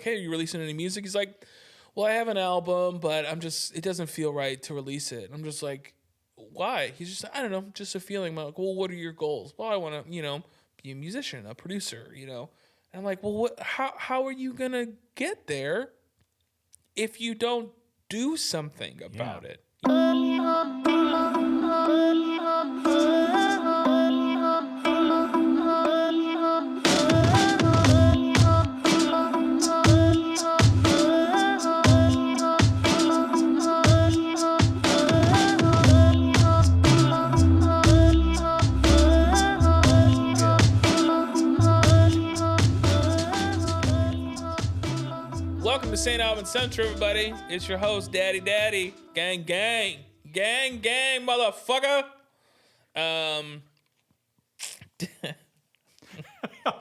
hey, are you releasing any music? He's like, well, I have an album, but it doesn't feel right to release it. I'm just like, why? He's just, I don't know, just a feeling. I'm like, well, what are your goals? Well, I want to, be a musician, a producer, And I'm like, well, how are you going to get there if you don't do something about it? Welcome to Saint Aubin Central, everybody. It's your host, Daddy, gang, motherfucker.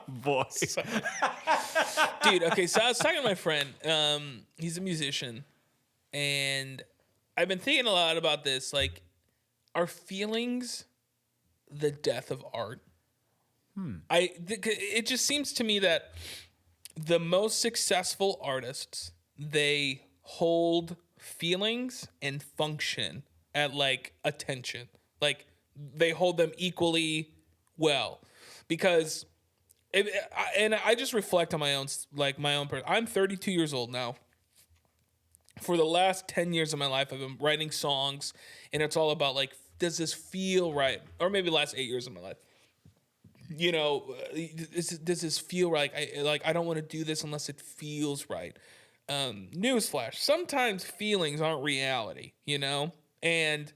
Boy. Dude, okay, so I was talking to my friend. He's a musician, and I've been thinking a lot about this. Like, are feelings the death of art? It just seems to me that the most successful artists, they hold feelings and function at like attention. Like they hold them equally well, because I just reflect on my own person. I'm 32 years old now. For the last 10 years of my life, I've been writing songs, and it's all about like, does this feel right? Or maybe the last 8 years of my life. Does this feel right? I don't want to do this unless it feels right. Newsflash: sometimes feelings aren't reality, And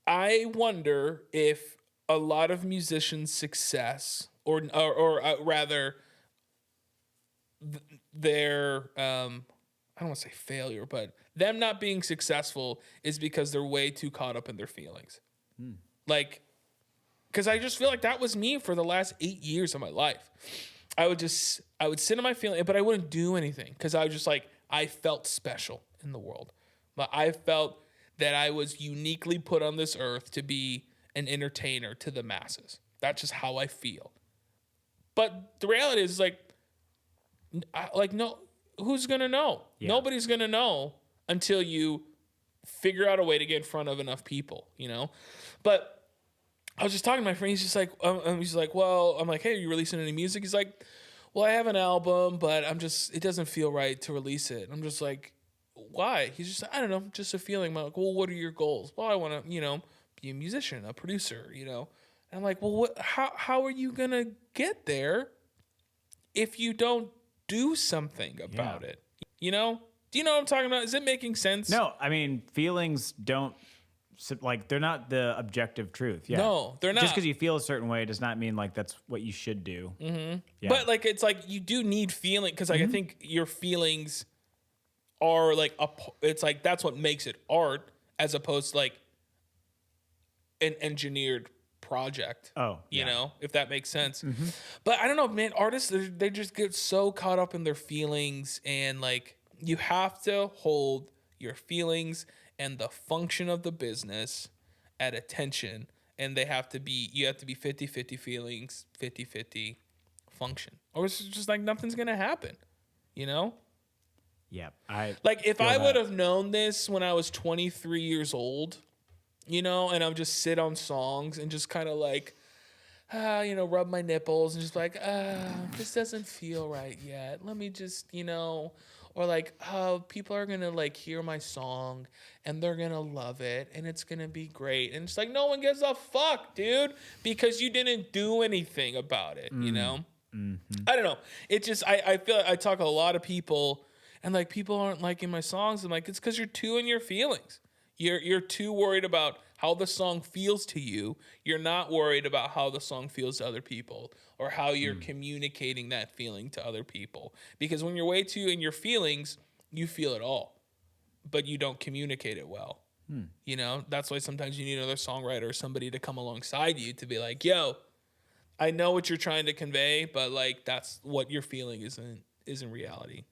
I wonder if a lot of musicians' success, or rather, their I don't want to say failure, but them not being successful is because they're way too caught up in their feelings. Like, because I just feel like that was me for the last 8 years of my life. I would sit in my feeling, but I wouldn't do anything because I was just like, I felt special in the world. But I felt that I was uniquely put on this earth to be an entertainer to the masses. That's just how I feel. But the reality is no, who's going to know? Yeah. Nobody's going to know until you figure out a way to get in front of enough people, But I was just talking to my friend. He's just like, well, I'm like, hey, are you releasing any music? He's like, well, I have an album, but it doesn't feel right to release it. I'm just like, why? He's just, I don't know, just a feeling. I'm like, well, what are your goals? Well, I want to, be a musician, a producer, And I'm like, well, how are you going to get there if you don't do something about it? Do you know what I'm talking about? Is it making sense? No, I mean, feelings don't, they're not the objective truth. Yeah. No, they're not. Just because you feel a certain way does not mean that's what you should do. Mm-hmm. Yeah. But it's like you do need feeling, because I think your feelings are it's like that's what makes it art, as opposed to an engineered project. Oh, if that makes sense. Mm-hmm. But I don't know, man. Artists, they just get so caught up in their feelings, and you have to hold your feelings and the function of the business at attention, and you have to be 50-50 feelings, 50-50 function, or it's just nothing's gonna happen, Yeah, if I would have known this when I was 23 years old, and I would just sit on songs and just kind of rub my nipples and just this doesn't feel right yet. Let me just, or people are gonna hear my song and they're gonna love it and it's gonna be great. And it's no one gives a fuck, dude, because you didn't do anything about it, Mm-hmm. I don't know. It just, I feel like I talk to a lot of people and people aren't liking my songs. I'm like, it's because you're too in your feelings. You're too worried about how the song feels to you. You're not worried about how the song feels to other people, or how you're communicating that feeling to other people. Because when you're way too in your feelings, you feel it all, but you don't communicate it well. That's why sometimes you need another songwriter or somebody to come alongside you to be like, yo, I know what you're trying to convey, but that's what you're feeling isn't reality.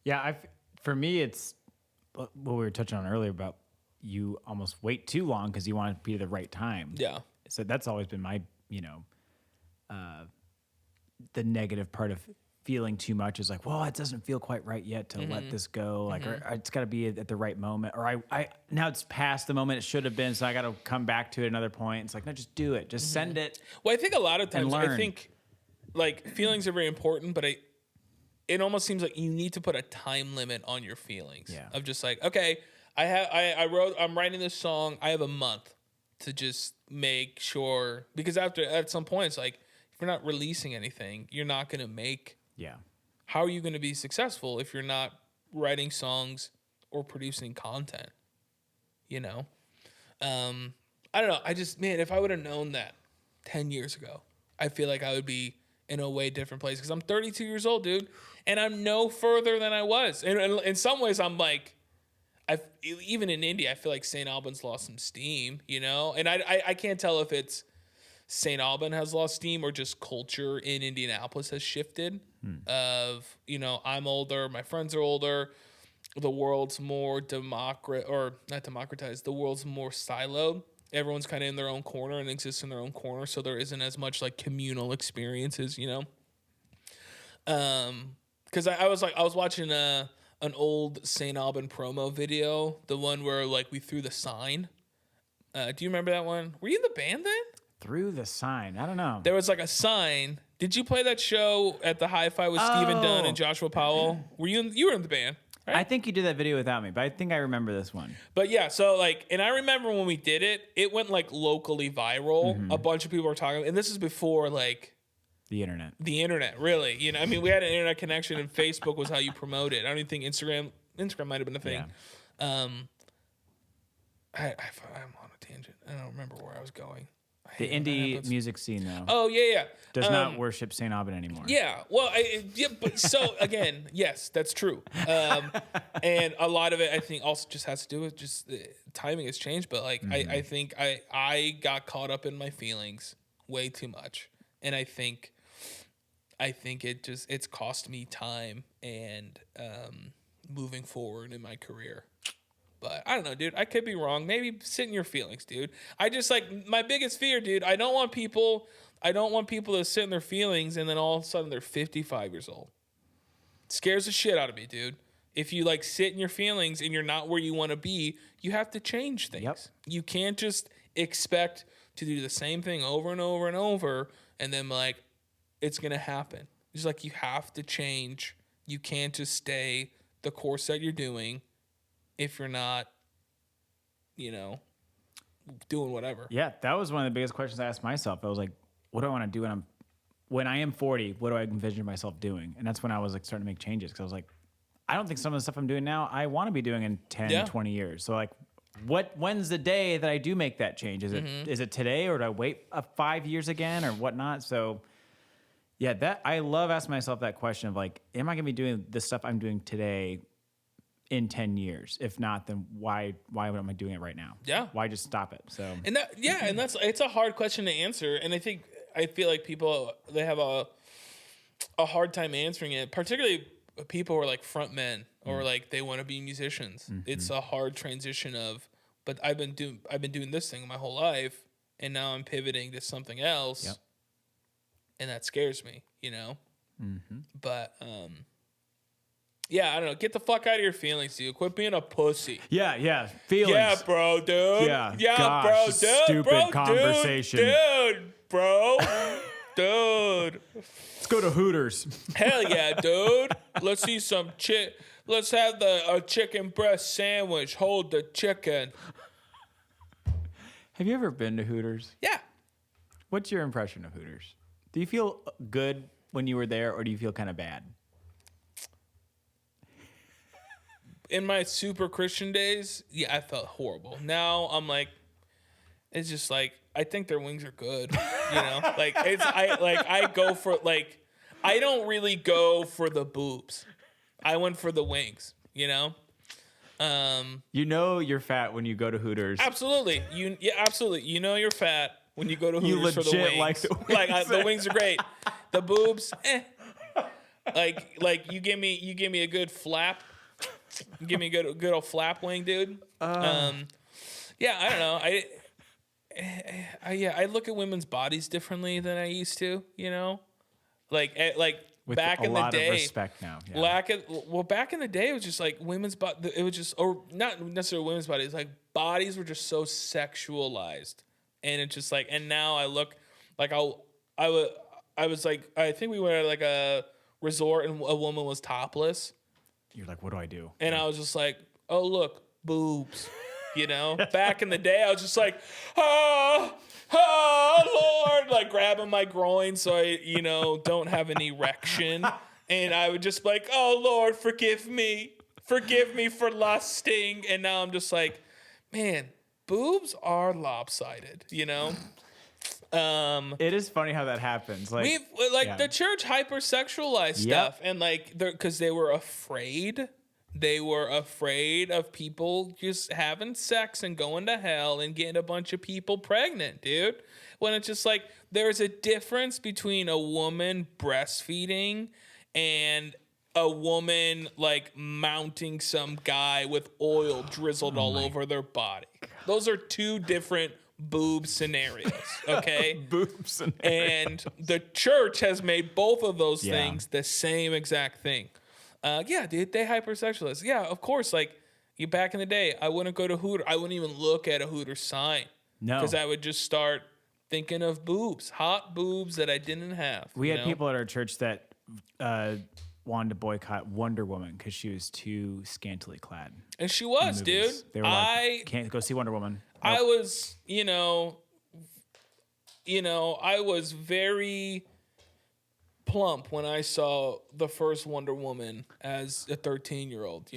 Yeah, for me, it's what we were touching on earlier about you almost wait too long because you want to be at the right time. Yeah. So that's always been my, the negative part of feeling too much is like, well, it doesn't feel quite right yet to let this go. Like, or it's got to be at the right moment. Or I now it's past the moment it should have been, so I got to come back to it another point. It's like, no, just do it. Just send it. Well, I think a lot of times, I learn. think like feelings are very important, but it almost seems like you need to put a time limit on your feelings. Yeah. Of just like, okay, I'm writing this song. I have a month to just make sure, because at some point it's like, if you're not releasing anything, you're not going to make. Yeah. How are you going to be successful if you're not writing songs or producing content? You know? I don't know. If I would have known that 10 years ago, I feel like I would be in a way different place, because I'm 32 years old, dude, and I'm no further than I was. And in some ways, I'm like, even in Indy, I feel like St. Albans lost some steam, you know? And I can't tell if it's St. Alban has lost steam or just culture in Indianapolis has shifted. Of, you know, I'm older, my friends are older, the world's more not democratized, the world's more siloed. Everyone's kind of in their own corner and exists in their own corner, so there isn't as much like communal experiences, you know? Because I was watching an old St. Aubin promo video, the one where like we threw the sign. Do you remember that one? Were you in the band then? Through the sign. I don't know. There was like a sign. Did you play that show at the Hi-Fi with Stephen Dunn and Joshua Powell? You were in the band, right? I think you did that video without me, but I think I remember this one. But yeah, so like, and I remember when we did it, it went like locally viral. A bunch of people were talking, and this is before like The internet. Really. You know, I mean, we had an internet connection, and Facebook was how you promote it. I don't even think Instagram might have been a thing. Yeah. I'm on a tangent. I don't remember where I was going. The indie music scene, though, Oh yeah. does not worship St. Aubin anymore. Yeah, well, but so again, yes, that's true. And a lot of it, I think, also just has to do with just timing has changed. But like, I think I got caught up in my feelings way too much, and I think it's cost me time and moving forward in my career. But I don't know, dude. I could be wrong. Maybe sit in your feelings, dude. I just like my biggest fear, dude. I don't want people to sit in their feelings and then all of a sudden they're 55 years old. It scares the shit out of me, dude. If you like sit in your feelings and you're not where you want to be, you have to change things. Yep. You can't just expect to do the same thing over and over and over and then like it's gonna happen. It's like you have to change. You can't just stay the course that you're doing if you're not, you know, doing whatever. Yeah, that was one of the biggest questions I asked myself. I was like, what do I want to do when I am 40? What do I envision myself doing? And that's when I was like starting to make changes, because I was like, I don't think some of the stuff I'm doing now I want to be doing in 10, 20 years. So like, when's the day that I do make that change? Is it today, or do I wait 5 years again, or whatnot? So yeah, that I love asking myself that question of like, am I going to be doing the stuff I'm doing today in 10 years? If not, then why am I doing it right now? Yeah. Why just stop it? So and it's a hard question to answer, and I feel like people, they have a hard time answering it, particularly people who are like front men or like they want to be musicians. It's a hard transition but I've been doing this thing my whole life, and now I'm pivoting to something else. Yep. And that scares me, you know? But yeah, I don't know. Get the fuck out of your feelings, dude. Quit being a pussy. yeah, feelings. Yeah, bro, dude. Yeah, Gosh, bro, dude. stupid Bro, conversation. Dude, bro. Dude. Let's go to Hooters. Hell yeah, dude. Let's eat some Let's have a chicken breast sandwich. Hold the chicken. Have you ever been to Hooters? Yeah. What's your impression of Hooters? Do you feel good when you were there, or do you feel kind of bad? In my super Christian days, yeah, I felt horrible. Now I'm like, it's just like, I think their wings are good. You know, like I go for like, I don't really go for the boobs. I went for the wings, you know? You know you're fat when you go to Hooters. Absolutely. Absolutely. You know you're fat when you go to Hooters for the wings. Like the wings. The wings are great. The boobs, Like you give me a good flap. Give me a good old flap wing, dude. Yeah, I don't know. I look at women's bodies differently than I used to, you know? Like With back a in the lot day, of respect now. Yeah. back in the day, it was just like women's body. It was just, or not necessarily women's bodies. Like bodies were just so sexualized, and it's just like, and now I look like I was like, I think we went at like a resort and a woman was topless, You're like, what do I do? and I was just like, oh look, boobs. Back in the day, I was just like, Lord, like grabbing my groin so I, don't have an erection. And I would just be like, oh, Lord, forgive me. Forgive me for lusting. And now I'm just like, man, boobs are lopsided, It is funny how that happens. Like, the church hypersexualized stuff. And because they were afraid. They were afraid of people just having sex and going to hell and getting a bunch of people pregnant, dude. When it's just like, there's a difference between a woman breastfeeding and a woman like mounting some guy with oil drizzled all over their body. Those are two different boob scenarios, okay? Boob scenarios. And the church has made both of those things the same exact thing. Dude, they hypersexualize. Yeah, of course. Like, you back in the day, I wouldn't go to Hooter. I wouldn't even look at a Hooter sign. No. Because I would just start thinking of boobs, hot boobs that I didn't have. We had people at our church that wanted to boycott Wonder Woman because she was too scantily clad. And she was, dude. They were like, can't go see Wonder Woman. I was, I was very plump when I saw the first Wonder Woman as a 13-year-old,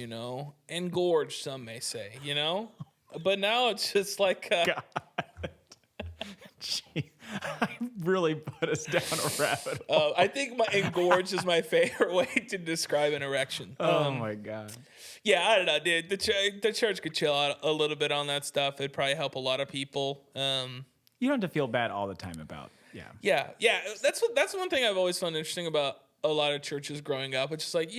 and gorged, some may say, but now it's just like, God. Gee, I really put us down a rabbit hole. I think engorged is my favorite way to describe an erection. Oh my God. Yeah, I don't know, dude. The church could chill out a little bit on that stuff. It'd probably help a lot of people. You don't have to feel bad all the time about. Yeah. That's one thing I've always found interesting about a lot of churches growing up. It's just like,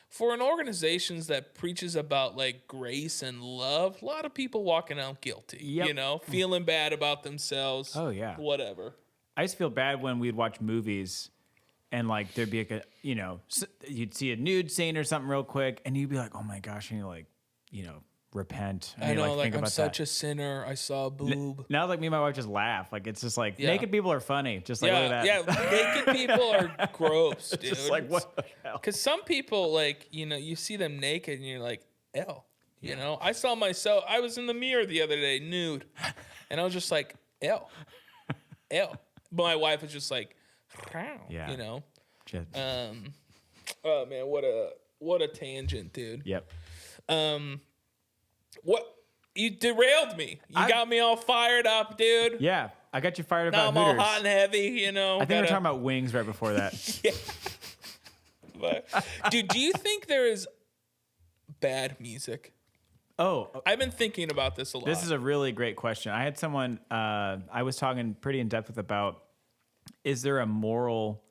for an organization that preaches about like grace and love, a lot of people walking out guilty. Feeling bad about themselves. Oh yeah, whatever. I used to feel bad when we'd watch movies, and like there'd be like you'd see a nude scene or something real quick, and you'd be like, oh my gosh, and you like, repent. I know, like I'm such a sinner. I saw a boob. Now, like me and my wife just laugh. Like it's just like naked people are funny. Just like look at that. Yeah, naked people are gross, dude. Just like what the hell? Because some people like you see them naked and you're like, ew. I saw myself. I was in the mirror the other day, nude, and I was just like, ew. But my wife was just like, Just. Oh man, what a tangent, dude. Yep. What you derailed me. You got me all fired up, dude. Yeah, I got you fired up now about I'm Hooters. all hot and heavy, I think we were talking about wings right before that. Yeah. But, dude, do you think there is bad music? Oh, I've been thinking about this a lot. This is a really great question. I had someone I was talking pretty in depth with about, is there a moral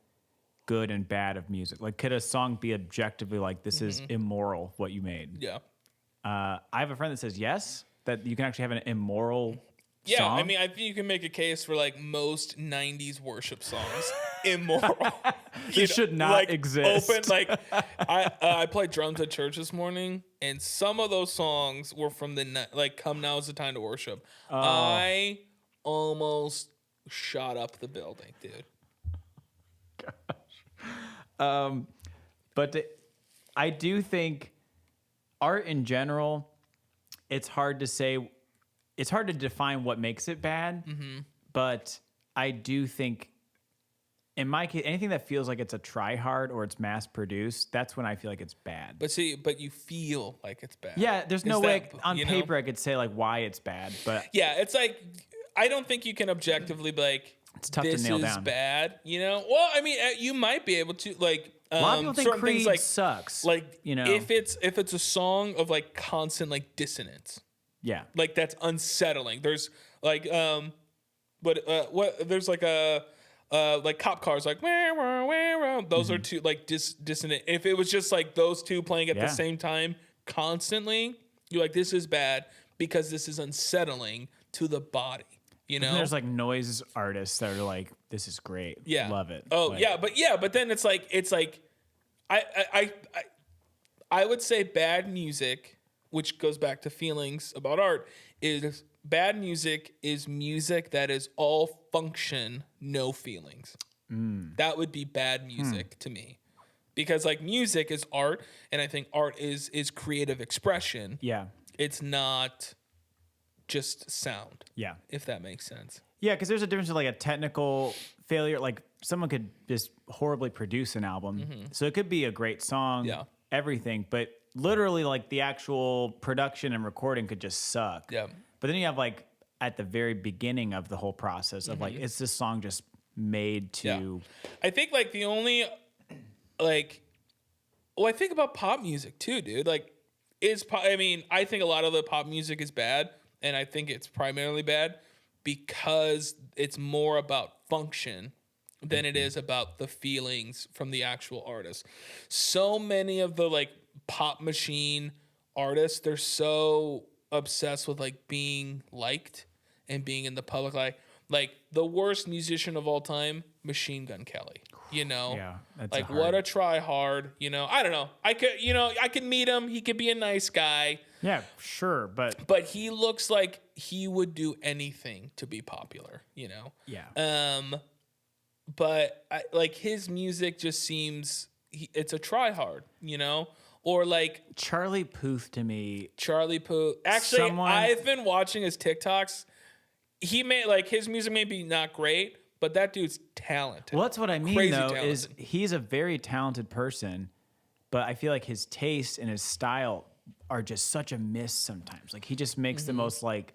good and bad of music? Like, could a song be objectively like, this is immoral, what you made? Yeah. I have a friend that says yes, that you can actually have an immoral Yeah, song. I mean, I think you can make a case for like most '90s worship songs immoral. It should not exist. Open I played drums at church this morning, and some of those songs were from the like "Come Now Is the Time to Worship." Oh. I almost shot up the building, dude. Gosh. I do think art in general, it's hard to define what makes it bad, but I do think, in my case, anything that feels like it's a try hard or it's mass produced, that's when I feel like it's bad. But you feel like it's bad. Yeah, there's no way on paper I could say like why it's bad, but yeah, it's like I don't think you can objectively be like, it's tough this to nail is down. Bad. Well, I mean, you might be able to like. A lot of people think Creed like, sucks. Like, if it's a song of like constant like dissonance. Yeah. Like that's unsettling. There's like there's like a like cop cars like those are two like dissonant. If it was just like those two playing at the same time constantly, you're like, this is bad because this is unsettling to the body. You But know, then there's like noise artists that are like, this is great. yeah, Love it. Oh Like, but then it's like I would say bad music, which goes back to feelings about art, is bad music is music that is all function, no feelings. That would be bad music to me. Because like music is art, and I think art is creative expression. Yeah. It's not just sound. Yeah. If that makes sense. Yeah, because there's a difference in like a technical failure. Like someone could just horribly produce an album. So it could be a great song, Yeah. everything, but literally like the actual production and recording could just suck. Yeah. But then you have like at the very beginning of the whole process of like, is this song just made to... I think like the only like, well, I think about pop music too, dude. Like, I mean, I think a lot of the pop music is bad, and I think it's primarily bad because it's more about function than it is about the feelings from the actual artist. So many of the like pop machine artists, they're so obsessed with like being liked and being in the public eye. Like the worst musician of all time, Machine Gun Kelly. You know, Yeah, that's like a hard... what a try hard. You know, I don't know. I could meet him. He could be a nice guy. Yeah, sure, But he looks like he would do anything to be popular. You know. yeah. But like his music just seems it's a try hard. You know, or like Charlie Puth to me... Charlie Puth. Actually, Someone- I've been watching his TikToks. He may like his music may be not great, but that dude's talented. Well, that's what I mean, Crazy though, talented. is he's a very talented person, but I feel like his taste and his style are just such a miss sometimes. Like, he just makes the most, like,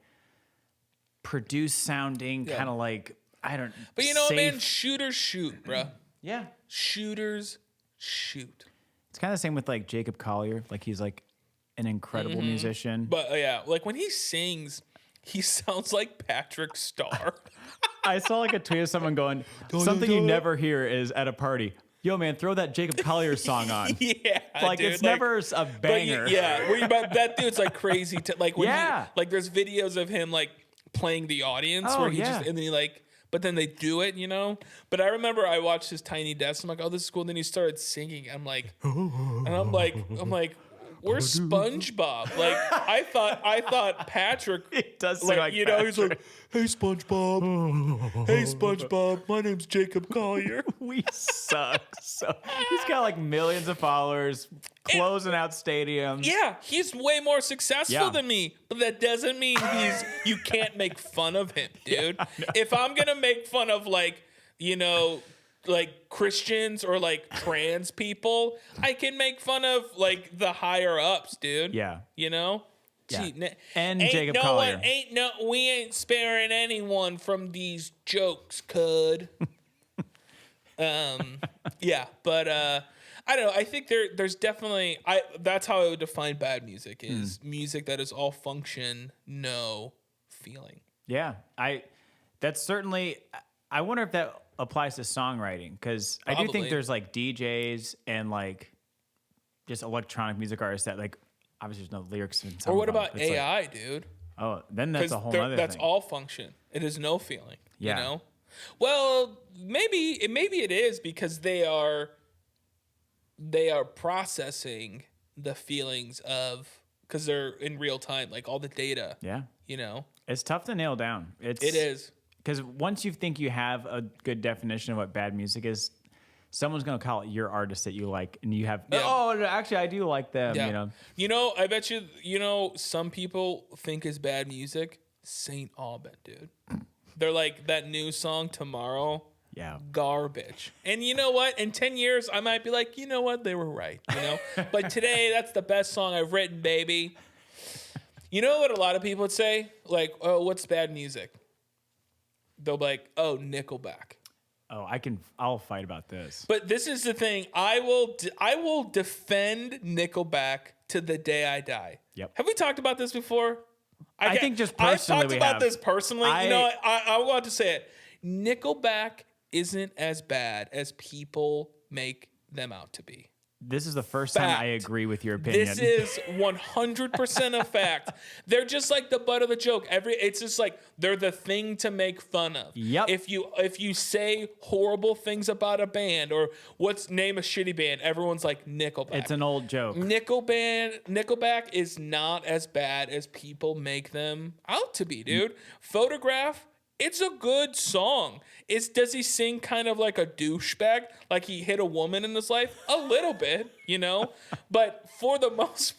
produced sounding, kind of like, I don't... But you know what, safe- man? Shooters shoot, bruh. Yeah. Shooters shoot. It's kind of the same with, like, Jacob Collier. Like, he's, like, an incredible musician. But, yeah, like, when he sings, he sounds like Patrick Starr. I saw, like, a tweet of someone going, something you never hear is at a party, yo, man, throw that Jacob Collier song on. Yeah, Like, dude, it's never a banger. But that dude's like crazy. Like when Yeah. like there's videos of him like playing the audience Oh, where he yeah. just and then he like, but then they do it, you know. But I remember I watched his Tiny Desk. I'm like, oh, this is cool. And then he started singing. I'm like, where's SpongeBob? Like I thought Patrick. It does sing like you know, he's like, Patrick. hey SpongeBob, hey SpongeBob, my name's Jacob Collier. We suck. So he's got like millions of followers, closing out stadiums. Yeah, he's way more successful Yeah. than me, but that doesn't mean you can't make fun of him, dude. If I'm gonna make fun of like, you know, like Christians or like trans people, I can make fun of like the higher ups, dude. Yeah. You know? Yeah. Gee, And ain't Jacob no Collier. one, we ain't sparing anyone from these jokes, cud. Yeah, but I don't know. I think there's definitely that's how I would define bad music is music that is all function, no feeling. Yeah. That's certainly, I wonder if that applies to songwriting, because I do think Probably. there's like DJs and like just electronic music artists that like, obviously there's no lyrics in some Or what of them, about but it's like, AI, dude? oh, then that's a whole 'Cause other that's thing. all function. It is no feeling. Yeah. You know? Well, maybe it is because they are processing the feelings of, because they're in real time, like all the data. Yeah. You know? It's tough to nail down. It is. Because once you think you have a good definition of what bad music is, someone's going to call it your artist that you like, and you have, Yeah. oh, actually, I do like them, Yeah. you know? You know, I bet you know, some people think is bad music. Saint Aubin, dude. They're like, that new song Tomorrow, Yeah. garbage. And you know what? In 10 years, I might be like, you know what? They were right, you know? But today, that's the best song I've written, baby. You know what a lot of people would say? Like, oh, what's bad music? They'll be like, oh, Nickelback. Oh, I'll fight about this. But this is the thing. I will defend Nickelback to the day I die. Yep. Have we talked about this before? I think just personally I've talked we about have. this personally. I- You know, I want to say it. Nickelback isn't as bad as people make them out to be. This is the first time I agree with your opinion. This is 100% a fact. They're just like the butt of the joke. It's just like they're the thing to make fun of. Yep. If you say horrible things about a band or name a shitty band, everyone's like Nickelback. It's an old joke. Nickelback is not as bad as people make them out to be, dude. Photograph. It's a good song. Does he sing kind of like a douchebag? Like he hit a woman in his life? A little bit, But for the most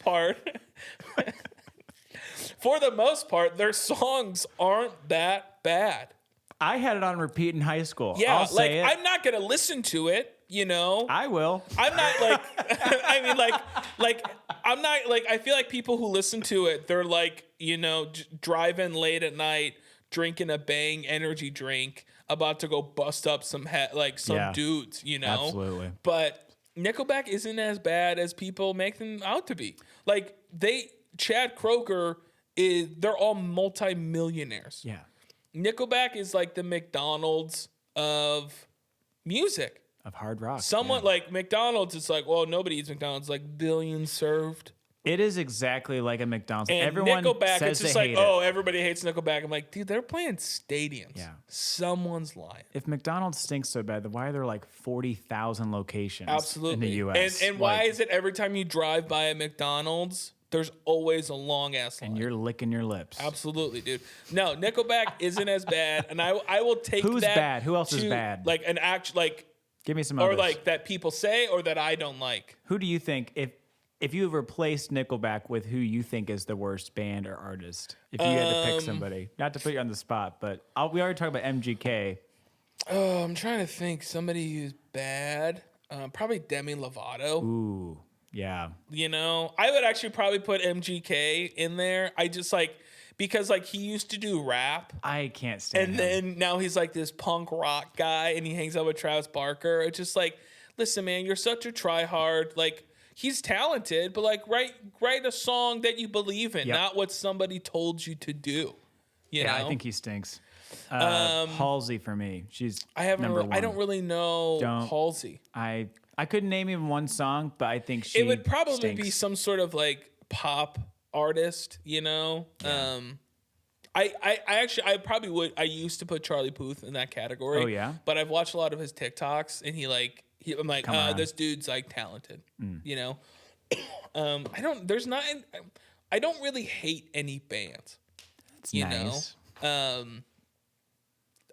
part, their songs aren't that bad. I had it on repeat in high school. Yeah, I'll I'm not gonna listen to it, I will. I'm not like, I'm not like, I feel like people who listen to it, they're like, driving late at night, drinking a Bang energy drink, about to go bust up some dudes, Absolutely. But Nickelback isn't as bad as people make them out to be. Like Chad Kroeger they're all multi-millionaires. Yeah. Nickelback is like the McDonald's of music. Of hard rock. Somewhat like McDonald's, it's like, well, nobody eats McDonald's, like billions served. It is exactly like a McDonald's. And everyone Nickelback, says it's just they like, hate oh, it. everybody hates Nickelback. I'm like, dude, they're playing stadiums. Yeah. Someone's lying. If McDonald's stinks so bad, then why are there like 40,000 locations Absolutely. in the U.S.? And why is it every time you drive by a McDonald's, there's always a long ass line? And you're licking your lips. Absolutely, dude. No, Nickelback isn't as bad, and I will take Who's that. bad? Who else is bad? Like an act, like Give me some or others. like that people say or that I don't like. Who do you think, if you have replaced Nickelback with who you think is the worst band or artist, if you had to pick somebody, not to put you on the spot, but we already talked about MGK. Oh, I'm trying to think. Somebody who's bad. Probably Demi Lovato. Ooh, yeah. I would actually probably put MGK in there. I just because he used to do rap. I can't stand him. And then now he's like this punk rock guy and he hangs out with Travis Barker. It's just like, listen, man, you're such a tryhard. Like, he's talented, but write a song that you believe in, not what somebody told you to do. You know? I think he stinks. Halsey for me. She's number one. I don't really know Halsey. I couldn't name even one song, but I think she It would probably stinks. be some sort of like pop artist, Yeah. I probably would. I used to put Charlie Puth in that category. Oh yeah. But I've watched a lot of his TikToks, and I'm like, this dude's like talented. I don't really hate any bands. It's you nice. know.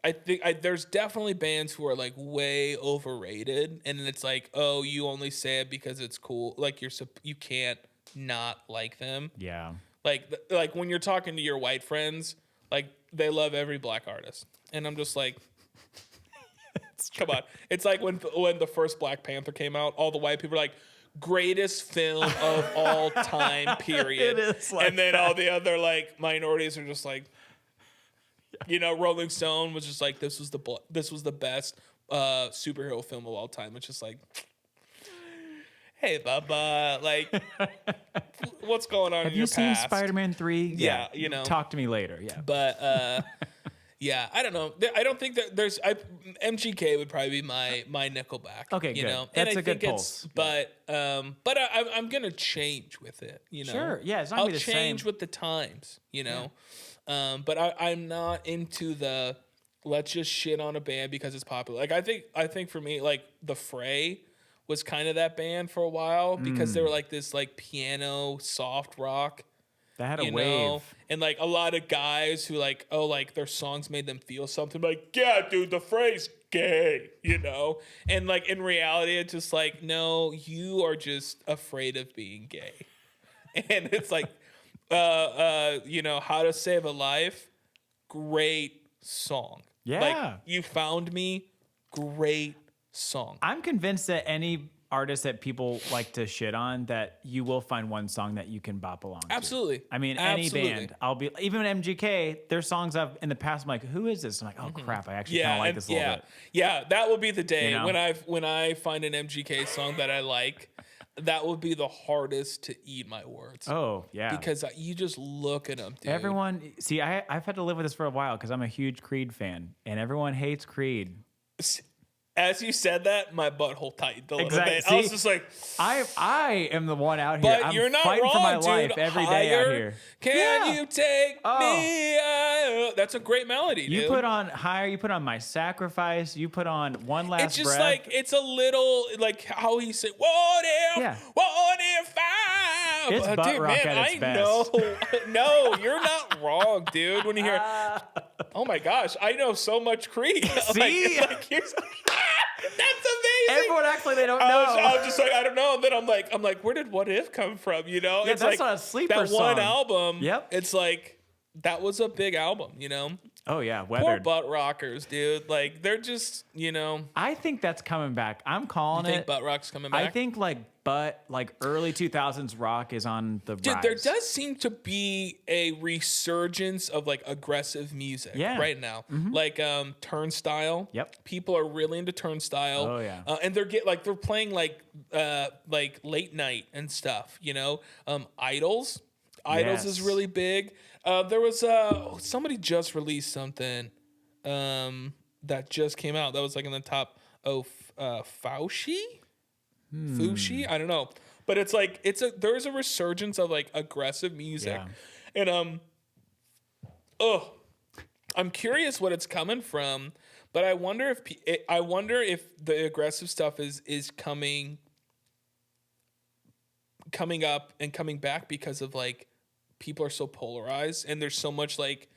I think there's definitely bands who are like way overrated, and it's like, oh, you only say it because it's cool. Like you can't not like them. Yeah. Like when you're talking to your white friends, like they love every black artist, and I'm just like, come on. It's like when the first Black Panther came out, all the white people are like, greatest film of all time, period. It is like and then all the other like minorities are just like, Rolling Stone was just like, this was the best superhero film of all time. It's just like, hey, Bubba, like, what's going on in your past? Have you seen Spider-Man 3? Yeah, Talk to me later. Yeah. But yeah, I don't know. I don't think that there's MGK would probably be my Nickelback. Okay, good. And That's I a good think pulse. But I'm gonna change with it. Sure. Yeah, it's not gonna be the same. I'll change with the times. But I'm not into the let's just shit on a band because it's popular. Like I think for me, like The Fray was kind of that band for a while because they were like this like piano soft rock. That had a wave. And like a lot of guys who like, like their songs made them feel something, like, yeah, dude, The Fray's gay, And like in reality, it's just like, no, you are just afraid of being gay. And it's like, How to Save a Life, great song. Yeah. Like, You Found Me, great song. I'm convinced that any artist that people like to shit on, that you will find one song that you can bop along to. Absolutely. I mean, Absolutely. any band. Even MGK, there's songs I've in the past, I'm like, who is this? I'm like, oh crap, I actually kind of like this a little bit. Yeah, that will be the day when I find an MGK song that I like. That will be the hardest to eat my words. Oh, yeah. Because you just look at them, dude. Everyone, see, I've had to live with this for a while because I'm a huge Creed fan, and everyone hates Creed. As you said that, my butthole tightened a little bit. See, I was just like, I am the one out here. but I'm you're not fighting wrong, for my dude. life every day out Higher, here. Can Yeah. you take me out? That's a great melody, You dude. put on Higher, you put on My Sacrifice, you put on One Last It's just Breath. like, it's a little, like how he said, Yeah. what if I... It's butt dude, rock man, at its I best. know. No, you're not wrong, dude. When you hear, oh my gosh, I know so much Creed. See? That's amazing. Everyone acts like they don't I know. was just like, I don't know. And then I'm like, where did What If come from? You know, Yeah, it's that's like not a sleeper that one song. album. Yep. It's like that was a big album. You know, Oh yeah, poor weathered. butt rockers, dude. Like they're just, you know. I think that's coming back. I'm calling You think it. butt rock's coming back? I think like early 2000s rock is on the Dude, rise. there does seem to be a resurgence of like aggressive music right now. Like Turnstile. Yep. People are really into Turnstile. Oh, yeah. And they're playing like late night and stuff, you know? Idols. Idols is Yes. really big. There was somebody just released something that just came out that was like in the top Fauci? Fushi? I don't know. But it's like there's a resurgence of like aggressive music. Yeah. And I'm curious what it's coming from, but I wonder if the aggressive stuff is coming up and coming back because of like people are so polarized and there's so much like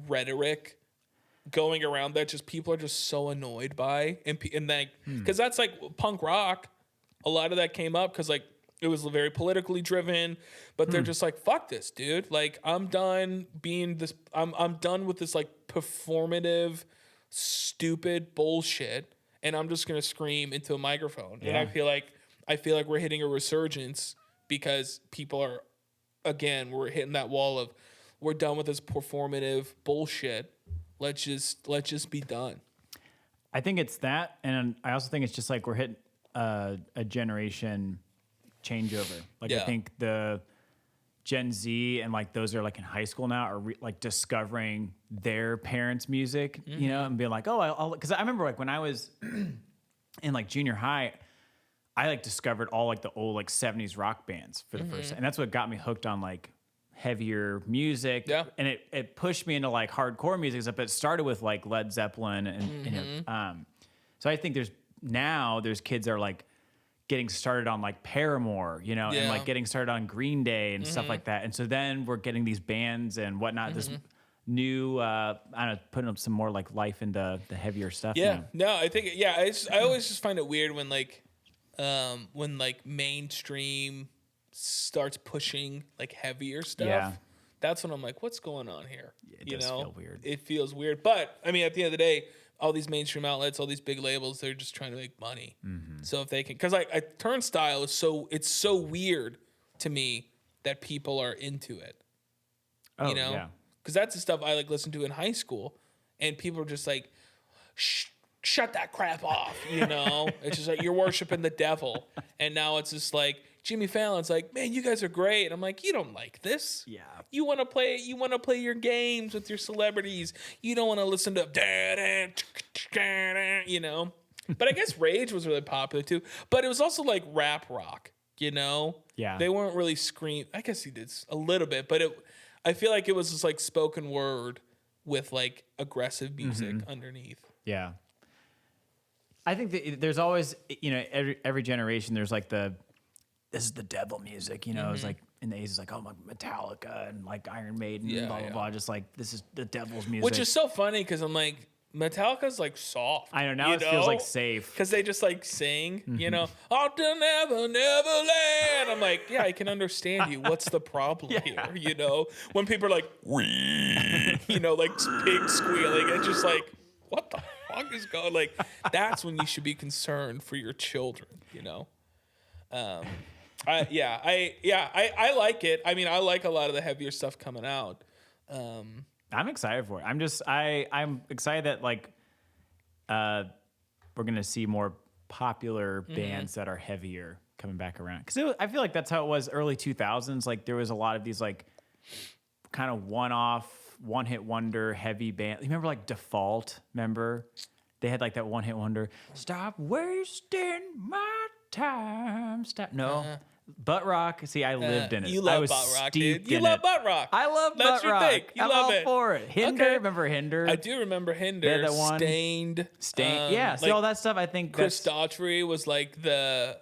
rhetoric going around that just people are just so annoyed by and like because that's like punk rock. A lot of that came up because like it was very politically driven, but they're just like, fuck this, dude. Like I'm done being this. I'm done with this like performative, stupid bullshit, and I'm just gonna scream into a microphone. And I feel like we're hitting a resurgence because people are, again, we're hitting that wall of we're done with this performative bullshit. Let's just be done. I think it's that, and I also think it's just like we're hitting a generation changeover. Like I think the Gen Z and like those that are like in high school now are like discovering their parents' music, you know, and being like, oh, because I remember like when I was in like junior high, I like discovered all like the old like 70s rock bands for the first time. And that's what got me hooked on like heavier music. Yeah. And it pushed me into like hardcore music, but it started with like Led Zeppelin and so I think there's kids that are like getting started on like Paramore, you know, and like getting started on Green Day and stuff like that. And so then we're getting these bands and whatnot, this new, I don't know, putting up some more like life into the heavier stuff. Yeah, now. no, I think, I always just find it weird when mainstream starts pushing like heavier stuff. Yeah. That's when I'm like, what's going on here? It does feel weird. It feels weird. But I mean, at the end of the day, all these mainstream outlets, all these big labels, they're just trying to make money. So if they can, because like Turnstile is it's so weird to me that people are into it. Oh, You know? yeah. Because that's the stuff I like listened to in high school, and people are just like, shut that crap off, you know? It's just like you're worshiping the devil, and now it's just like Jimmy Fallon's like, man, you guys are great. And I'm like, you don't like this. Yeah. You want to play your games with your celebrities. You don't want to listen to you know. But I guess Rage was really popular too. But it was also like rap rock, you know? Yeah. They weren't really I guess he did a little bit, but I feel like it was just like spoken word with like aggressive music underneath. Yeah. I think that there's always, you know, every generation, there's like this is the devil music, you know, it's like in the 80s, it's like, oh, Metallica and like Iron Maiden, blah, blah, blah. Just like, this is the devil's music. Which is so funny because I'm like, Metallica's like soft. I know, now it feels like safe. Because they just like sing, you know, off to never, never land. I'm like, yeah, I can understand you. What's the problem here? You know, when people are like, wee, you know, like pig squealing, it's just like, what the fuck is going? Like, that's when you should be concerned for your children, you know? I like it. I mean, I like a lot of the heavier stuff coming out. I'm excited for it. I'm excited that like we're gonna see more popular bands that are heavier coming back around. Because I feel like that's how it was early 2000s. Like there was a lot of these like kind of one-hit wonder heavy bands. You remember like Default? Remember They had like that one hit wonder. Stop wasting my time. Stop. No. Butt rock. See, I lived in it. You love I was butt rock, steeped dude. You in love it. butt rock. I love That's butt your rock. thing. You I'm love all it. for it. Hinder. Okay. Remember Hinder? I do remember Hinder. They had that one. Stained. Yeah. See, like, all that stuff. I think Chris that's. Daughtry was like the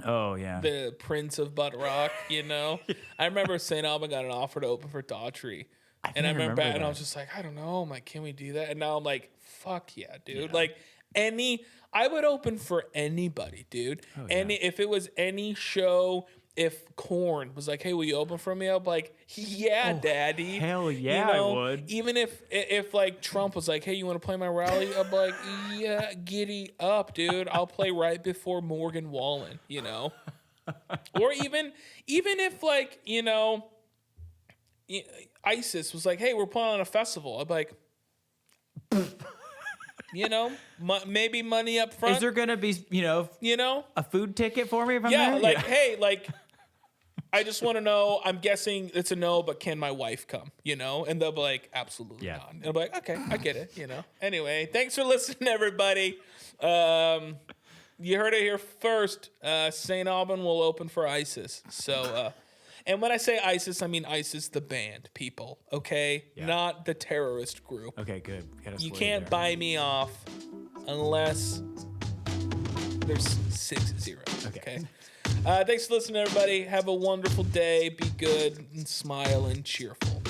Oh yeah. the prince of butt rock, you know. I remember Saint Aubin got an offer to open for Daughtry, and I remember back, and I was just like, I don't know. I'm like, can we do that? And now I'm like, fuck yeah, dude. Yeah. Like I would open for anybody, dude. Oh, yeah. If it was any show. If Korn was like, "Hey, will you open for me?" I'd be like, "Yeah, Daddy." Hell yeah, you know? I would. Even if like Trump was like, "Hey, you want to play my rally?" I'd be like, "Yeah, giddy up, dude. I'll play right before Morgan Wallen." You know, or even if like ISIS was like, "Hey, we're playing on a festival," I'd be like. Maybe money up front. Is there gonna be a food ticket for me if I'm there? Like hey, like I just want to know. I'm guessing it's a no, but can my wife come? And they'll be like, absolutely not. And I'll be like, okay, I get it. Anyway, thanks for listening, everybody. You heard it here first. Saint Aubin will open for ISIS. So. And when I say ISIS, I mean ISIS the band, people, okay? Yeah. Not the terrorist group. Okay, good. You can't buy me off unless there's 6 zeros, okay? Thanks for listening, everybody. Have a wonderful day. Be good and smile and cheerful.